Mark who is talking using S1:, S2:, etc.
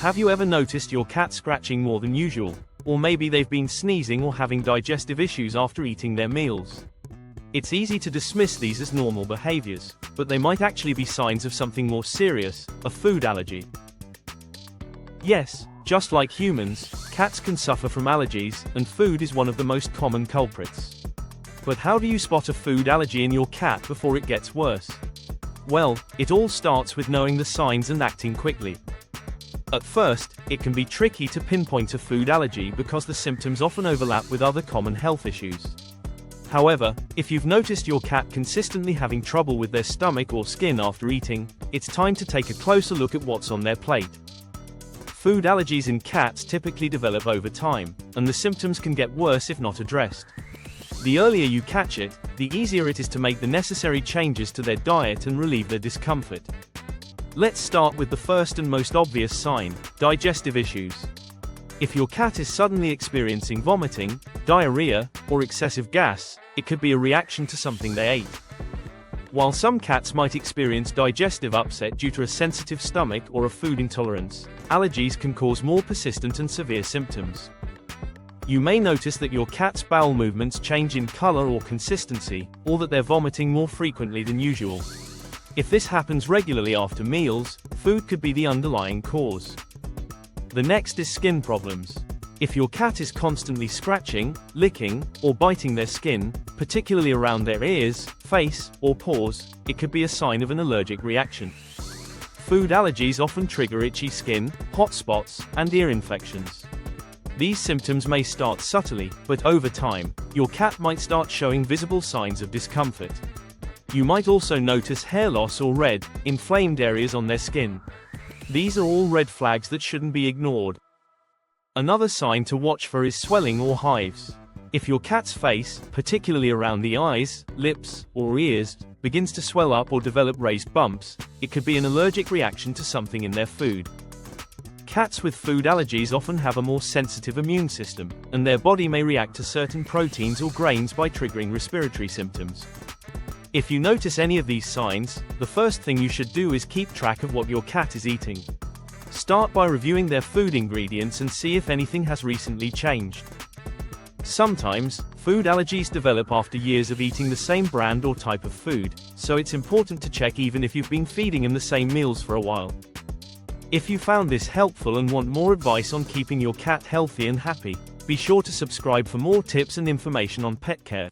S1: Have you ever noticed your cat scratching more than usual? Or maybe they've been sneezing or having digestive issues after eating their meals. It's easy to dismiss these as normal behaviors, but they might actually be signs of something more serious, a food allergy. Yes, just like humans, cats can suffer from allergies, and food is one of the most common culprits. But how do you spot a food allergy in your cat before it gets worse? Well, it all starts with knowing the signs and acting quickly. At first, it can be tricky to pinpoint a food allergy because the symptoms often overlap with other common health issues. However, if you've noticed your cat consistently having trouble with their stomach or skin after eating, it's time to take a closer look at what's on their plate. Food allergies in cats typically develop over time, and the symptoms can get worse if not addressed. The earlier you catch it, the easier it is to make the necessary changes to their diet and relieve their discomfort. Let's start with the first and most obvious sign: digestive issues. If your cat is suddenly experiencing vomiting, diarrhea, or excessive gas, it could be a reaction to something they ate. While some cats might experience digestive upset due to a sensitive stomach or a food intolerance, allergies can cause more persistent and severe symptoms. You may notice that your cat's bowel movements change in color or consistency, or that they're vomiting more frequently than usual. If this happens regularly after meals, food could be the underlying cause. The next is skin problems. If your cat is constantly scratching, licking, or biting their skin, particularly around their ears, face, or paws, it could be a sign of an allergic reaction. Food allergies often trigger itchy skin, hot spots, and ear infections. These symptoms may start subtly, but over time, your cat might start showing visible signs of discomfort. You might also notice hair loss or red, inflamed areas on their skin. These are all red flags that shouldn't be ignored. Another sign to watch for is swelling or hives. If your cat's face, particularly around the eyes, lips, or ears, begins to swell up or develop raised bumps, it could be an allergic reaction to something in their food. Cats with food allergies often have a more sensitive immune system, and their body may react to certain proteins or grains by triggering respiratory symptoms. If you notice any of these signs, the first thing you should do is keep track of what your cat is eating. Start by reviewing their food ingredients and see if anything has recently changed. Sometimes, food allergies develop after years of eating the same brand or type of food, so it's important to check even if you've been feeding them the same meals for a while. If you found this helpful and want more advice on keeping your cat healthy and happy, be sure to subscribe for more tips and information on pet care.